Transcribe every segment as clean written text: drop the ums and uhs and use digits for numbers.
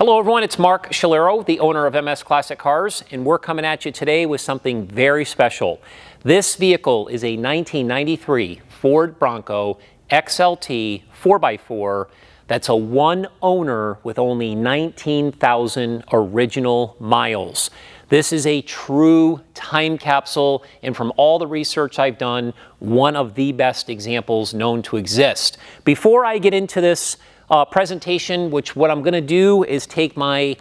Hello everyone, it's Mark Shalero, the owner of MS Classic Cars, and we're coming at you today with something very special. This vehicle is a 1993 Ford Bronco XLT 4x4 that's a one owner with only 19,000 original miles. This is a true time capsule, and from all the research I've done, one of the best examples known to exist. Before I get into this presentation, what I'm going to do is take my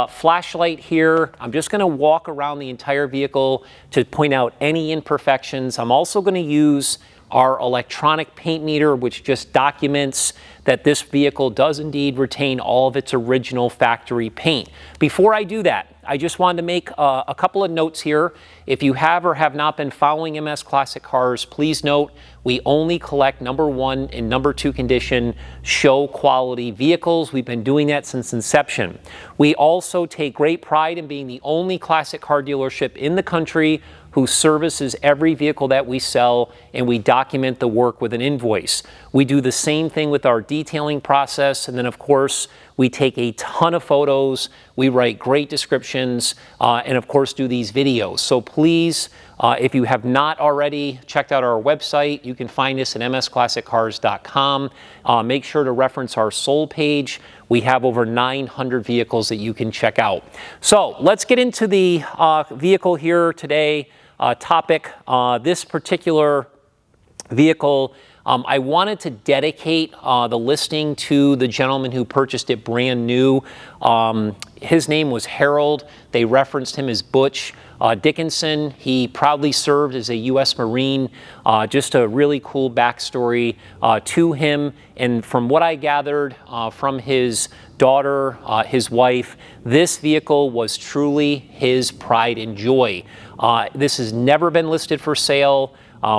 flashlight here. I'm just going to walk around the entire vehicle to point out any imperfections. I'm also going to use our electronic paint meter, which just documents that this vehicle does indeed retain all of its original factory paint. Before I do that, I just wanted to make a couple of notes here. If you have or have not been following MS Classic Cars, please note we only collect #1 and #2 condition show quality vehicles. We've been doing that since inception. We also take great pride in being the only classic car dealership in the country who services every vehicle that we sell, and we document the work with an invoice. We do the same thing with our detailing process, and then of course we take a ton of photos, we write great descriptions, and of course do these videos. So please, if you have not already checked out our website, you can find us at msclassiccars.com. Make sure to reference our sold page. We have over 900 vehicles that you can check out. So let's get into the vehicle here today topic. This particular vehicle, I wanted to dedicate the listing to the gentleman who purchased it brand new. His name was Harold. They referenced him as Butch Dickinson. He proudly served as a U.S. Marine. Just a really cool backstory to him. And from what I gathered from his daughter, his wife, this vehicle was truly his pride and joy. This has never been listed for sale.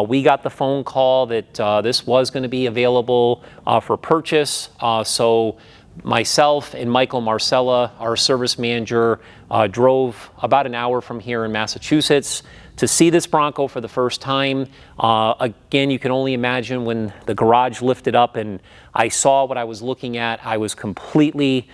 We got the phone call that this was going to be available for purchase. So myself and Michael Marcella, our service manager, drove about an hour from here in Massachusetts to see this Bronco for the first time. Again, you can only imagine when the garage lifted up and I saw what I was looking at, I was completely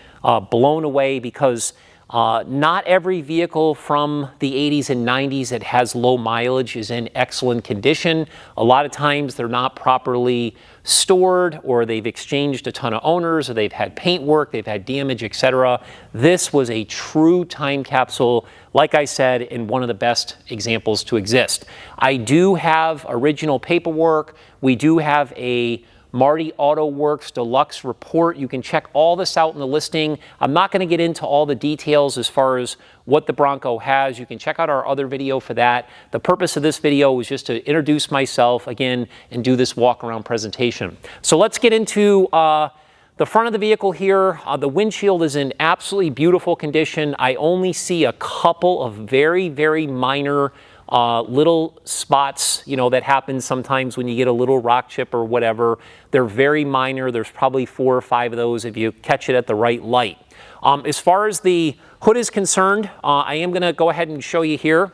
blown away, because not every vehicle from the 80s and 90s that has low mileage is in excellent condition. A lot of times they're not properly stored, or they've exchanged a ton of owners, or they've had paint work, they've had damage, etc. This was a true time capsule, like I said, and one of the best examples to exist. I do have original paperwork. We do have a Marty Auto Works Deluxe report. You can check all this out in the listing. I'm not going to get into all the details as far as what the Bronco has. You can check out our other video for that. The purpose of this video was just to introduce myself again and do this walk around presentation. So let's get into the front of the vehicle here. The windshield is in absolutely beautiful condition. I only see a couple of very, very minor little spots, you know, that happen sometimes when you get a little rock chip or whatever. They're very minor. There's probably 4 or 5 of those if you catch it at the right light. As far as the hood is concerned, I am going to go ahead and show you here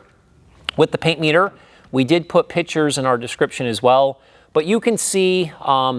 with the paint meter. We did put pictures in our description as well. But you can see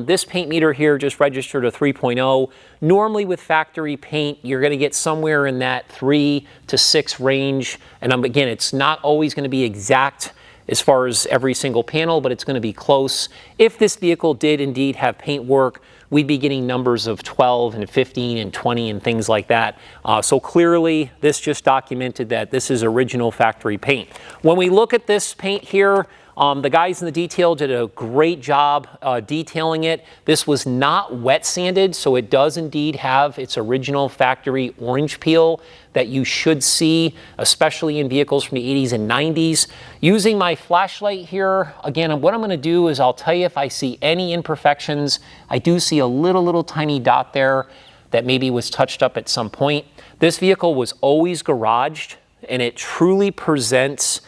this paint meter here just registered a 3.0. Normally with factory paint, you're going to get somewhere in that 3 to 6 range. And again, it's not always going to be exact as far as every single panel, but it's going to be close. If this vehicle did indeed have paint work, we'd be getting numbers of 12 and 15 and 20 and things like that. So clearly, this just documented that this is original factory paint. When we look at this paint here, the guys in the detail did a great job detailing it. This was not wet sanded, so it does indeed have its original factory orange peel that you should see, especially in vehicles from the 80s and 90s. Using my flashlight here, again, what I'm going to do is I'll tell you if I see any imperfections. I do see a little tiny dot there that maybe was touched up at some point. This vehicle was always garaged, and it truly presents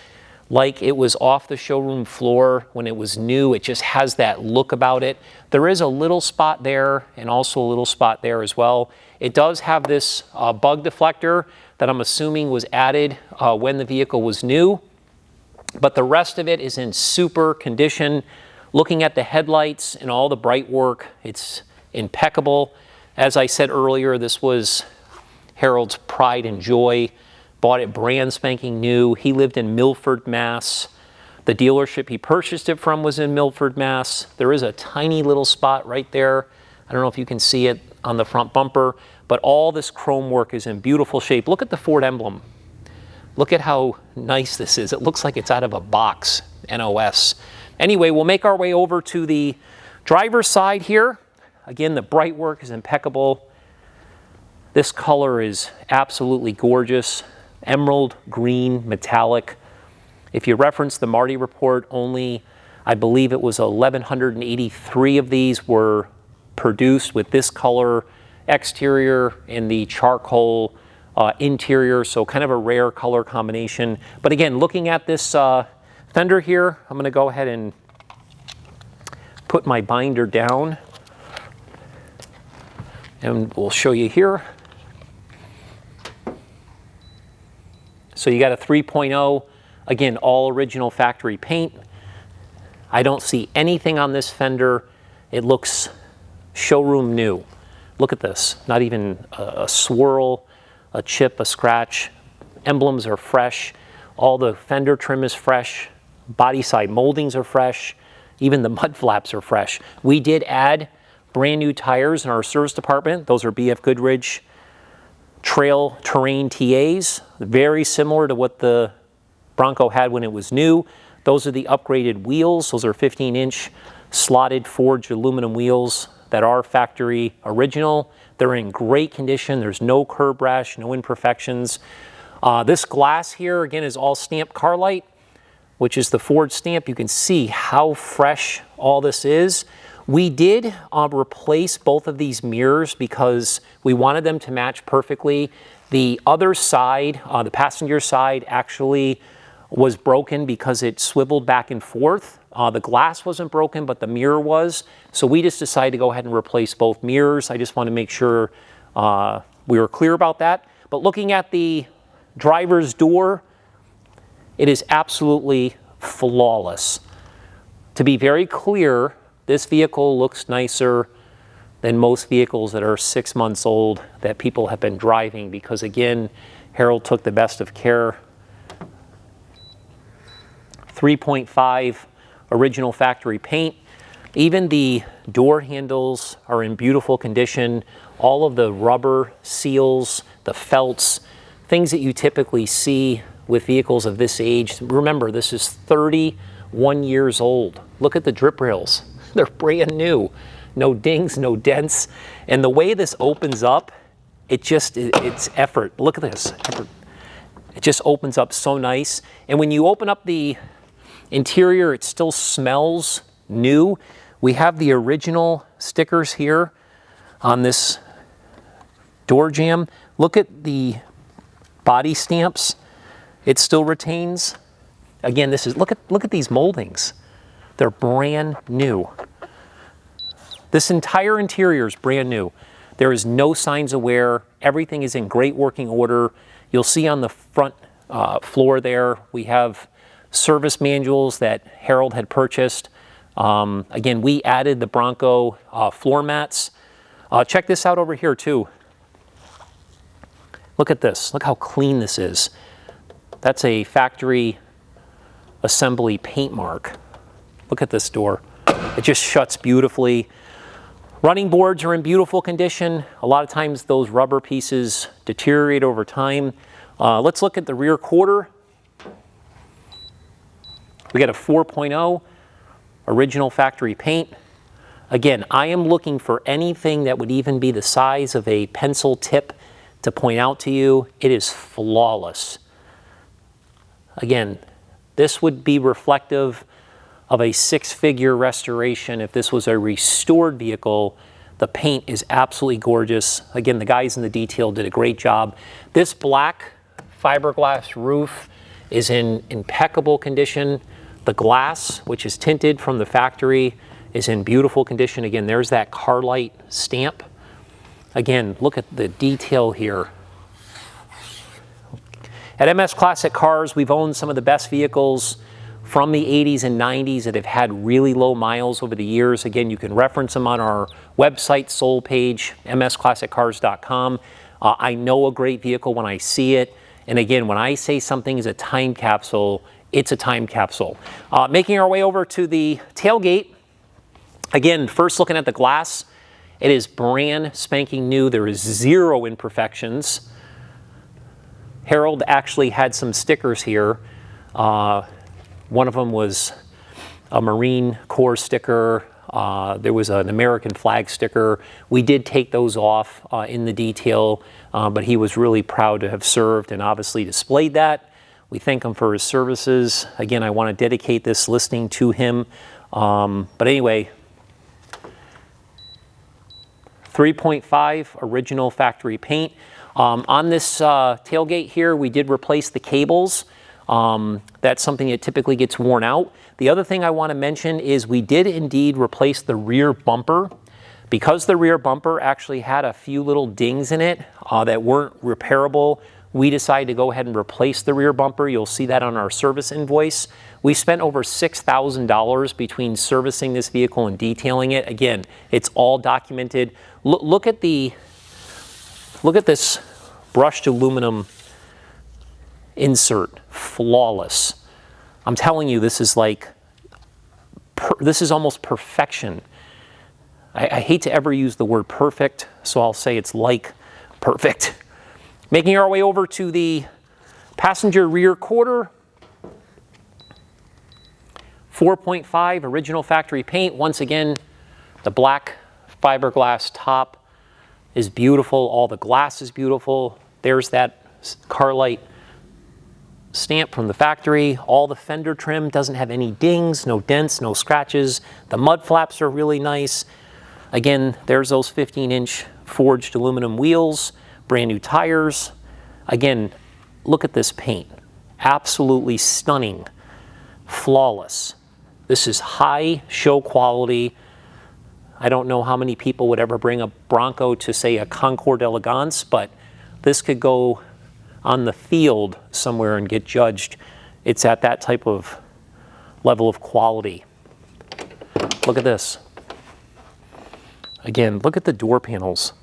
like it was off the showroom floor when it was new. It just has that look about it. There is a little spot there and also a little spot there as well. It does have this bug deflector that I'm assuming was added when the vehicle was new, but the rest of it is in super condition. Looking at the headlights and all the bright work, it's impeccable. As I said earlier, this was Harold's pride and joy. Bought it brand spanking new. He lived in Milford, Mass. The dealership he purchased it from was in Milford, Mass. There is a tiny little spot right there. I don't know if you can see it on the front bumper, but all this chrome work is in beautiful shape. Look at the Ford emblem. Look at how nice this is. It looks like it's out of a box, NOS. Anyway, we'll make our way over to the driver's side here. Again, the bright work is impeccable. This color is absolutely gorgeous. Emerald green metallic. If you reference the Marty report, only I believe it was 1,183 of these were produced with this color exterior and the charcoal interior, so kind of a rare color combination. But again, looking at this fender here, I'm going to go ahead and put my binder down and we'll show you here. So you got a 3.0, again, all original factory paint. I don't see anything on this fender. It looks showroom new. Look at this, not even a swirl, a chip, a scratch. Emblems are fresh. All the fender trim is fresh. Body side moldings are fresh. Even the mud flaps are fresh. We did add brand new tires in our service department. Those are BF Goodrich Trail-Terrain TAs, very similar to what the Bronco had when it was new. Those are the upgraded wheels. Those are 15-inch slotted forged aluminum wheels that are factory original. They're in great condition. There's no curb rash, no imperfections. This glass here, again, is all stamped Carlite, which is the Ford stamp. You can see how fresh all this is. We did replace both of these mirrors because we wanted them to match perfectly. The other side, the passenger side, actually was broken because it swiveled back and forth. The glass wasn't broken, but the mirror was. So we just decided to go ahead and replace both mirrors. I just want to make sure we were clear about that. But looking at the driver's door, it is absolutely flawless. To be very clear, this vehicle looks nicer than most vehicles that are 6 months old that people have been driving because, again, Harold took the best of care. 3.5 original factory paint. Even the door handles are in beautiful condition. All of the rubber seals, the felts, things that you typically see with vehicles of this age. Remember, this is 31 years old. Look at the drip rails. They're brand new. No dings, no dents. And the way this opens up, it's effort. Look at this, effort. It just opens up so nice. And when you open up the interior, it still smells new. We have the original stickers here on this door jamb. Look at the body stamps. It still retains. Again, this is, look at these moldings. They're brand new. This entire interior is brand new. There is no signs of wear. Everything is in great working order. You'll see on the front floor there, we have service manuals that Harold had purchased. Again, we added the Bronco floor mats. Check this out over here too. Look at this. Look how clean this is. That's a factory assembly paint mark. Look at this door. It just shuts beautifully. Running boards are in beautiful condition. A lot of times those rubber pieces deteriorate over time. Let's look at the rear quarter. We got a 4.0 original factory paint. Again, I am looking for anything that would even be the size of a pencil tip to point out to you. It is flawless. Again, this would be reflective of a six-figure restoration. If this was a restored vehicle, the paint is absolutely gorgeous. Again, the guys in the detail did a great job. This black fiberglass roof is in impeccable condition. The glass, which is tinted from the factory, is in beautiful condition. Again, there's that Carlite stamp. Again, look at the detail here. At MS Classic Cars, we've owned some of the best vehicles from the 80s and 90s that have had really low miles over the years. Again, you can reference them on our website, soul page, msclassiccars.com. I know a great vehicle when I see it. And again, when I say something is a time capsule, it's a time capsule. Making our way over to the tailgate. Again, first looking at the glass, it is brand spanking new. There is zero imperfections. Harold actually had some stickers here. One of them was a Marine Corps sticker. There was an American flag sticker. We did take those off in the detail, but he was really proud to have served and obviously displayed that. We thank him for his services. Again, I want to dedicate this listing to him. But anyway, 3.5 original factory paint. On this tailgate here, we did replace the cables. That's something that typically gets worn out. The other thing I want to mention is we did indeed replace the rear bumper. Because the rear bumper actually had a few little dings in it that weren't repairable, we decided to go ahead and replace the rear bumper. You'll see that on our service invoice. We spent over $6,000 between servicing this vehicle and detailing it. Again, it's all documented. Look at this brushed aluminum insert, flawless. I'm telling you, this is almost perfection. I hate to ever use the word perfect, so I'll say it's like perfect. Making our way over to the passenger rear quarter. 4.5 original factory paint. Once again, the black fiberglass top is beautiful. All the glass is beautiful. There's that car light stamp from the factory. All the fender trim doesn't have any dings, no dents, no scratches. The mud flaps are really nice. Again, there's those 15-inch forged aluminum wheels, brand new tires. Again, look at this paint. Absolutely stunning, flawless. This is high show quality. I don't know how many people would ever bring a Bronco to, say, a Concours d'Elegance, but this could go on the field somewhere and get judged. It's at that type of level of quality. Look at this. Again, look at the door panels.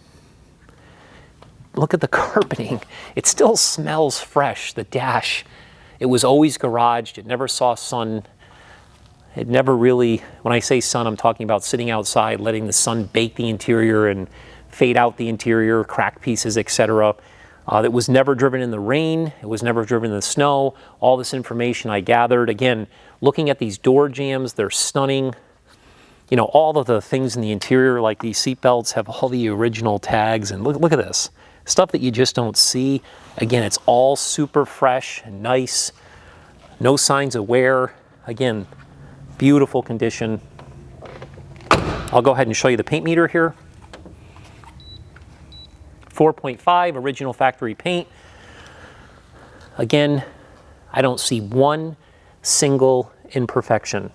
Look at the carpeting. It still smells fresh. The dash, it was always garaged. It never saw sun. It never really, when I say sun, I'm talking about sitting outside, letting the sun bake the interior and fade out the interior, crack pieces, etc. It was never driven in the rain. It was never driven in the snow. All this information I gathered. Again, looking at these door jambs, they're stunning. You know, all of the things in the interior, like these seat belts, have all the original tags. And look at this. Stuff that you just don't see. Again, it's all super fresh and nice. No signs of wear. Again, beautiful condition. I'll go ahead and show you the paint meter here. 4.5 original factory paint. Again, I don't see one single imperfection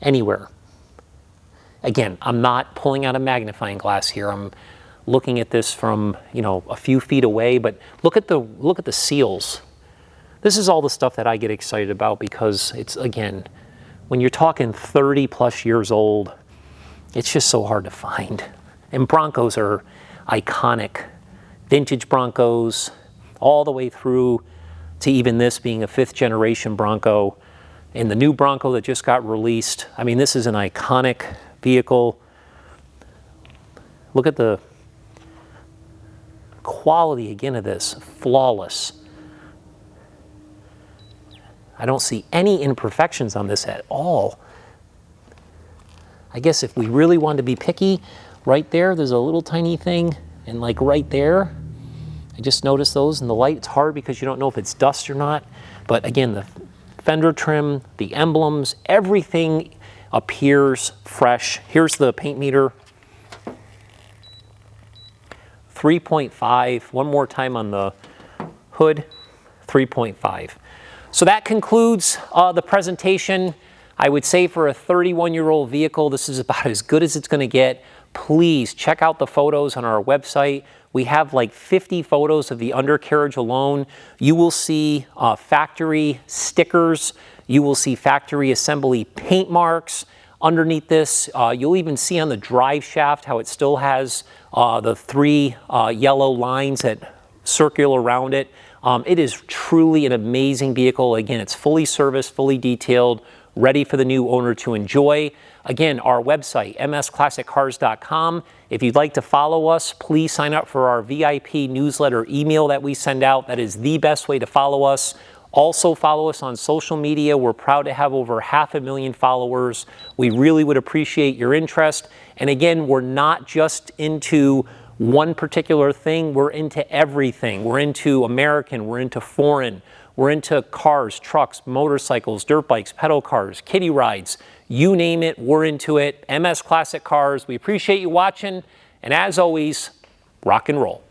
anywhere. Again, I'm not pulling out a magnifying glass here. I'm looking at this from, you know, a few feet away, but look at the seals. This is all the stuff that I get excited about because it's, again, when you're talking 30 plus years old, it's just so hard to find. And Broncos are iconic. Vintage Broncos, all the way through to even this being a 5th generation Bronco. And the new Bronco that just got released, I mean, this is an iconic vehicle. Look at the quality again of this, flawless. I don't see any imperfections on this at all. I guess if we really wanted to be picky, right there's a little tiny thing, and like right there, I just noticed those in the light. It's hard because you don't know if it's dust or not. But again, the fender trim, the emblems, everything appears fresh. Here's the paint meter. 3.5. One more time on the hood. 3.5. So that concludes the presentation. I would say for a 31-year-old vehicle, this is about as good as it's going to get. Please check out the photos on our website. We have like 50 photos of the undercarriage alone. You will see factory stickers. You will see factory assembly paint marks. Underneath this, you'll even see on the drive shaft how it still has the 3 yellow lines that circle around it. It is truly an amazing vehicle. Again, it's fully serviced, fully detailed, ready for the new owner to enjoy. Again, our website, msclassiccars.com. If you'd like to follow us, please sign up for our VIP newsletter email that we send out. That is the best way to follow us. Also follow us on social media. We're proud to have over 500,000 followers. We really would appreciate your interest. And again, we're not just into one particular thing, we're into everything. We're into American, we're into foreign, we're into cars, trucks, motorcycles, dirt bikes, pedal cars, kiddie rides, you name it, we're into it. MS Classic Cars, we appreciate you watching, and as always, rock and roll.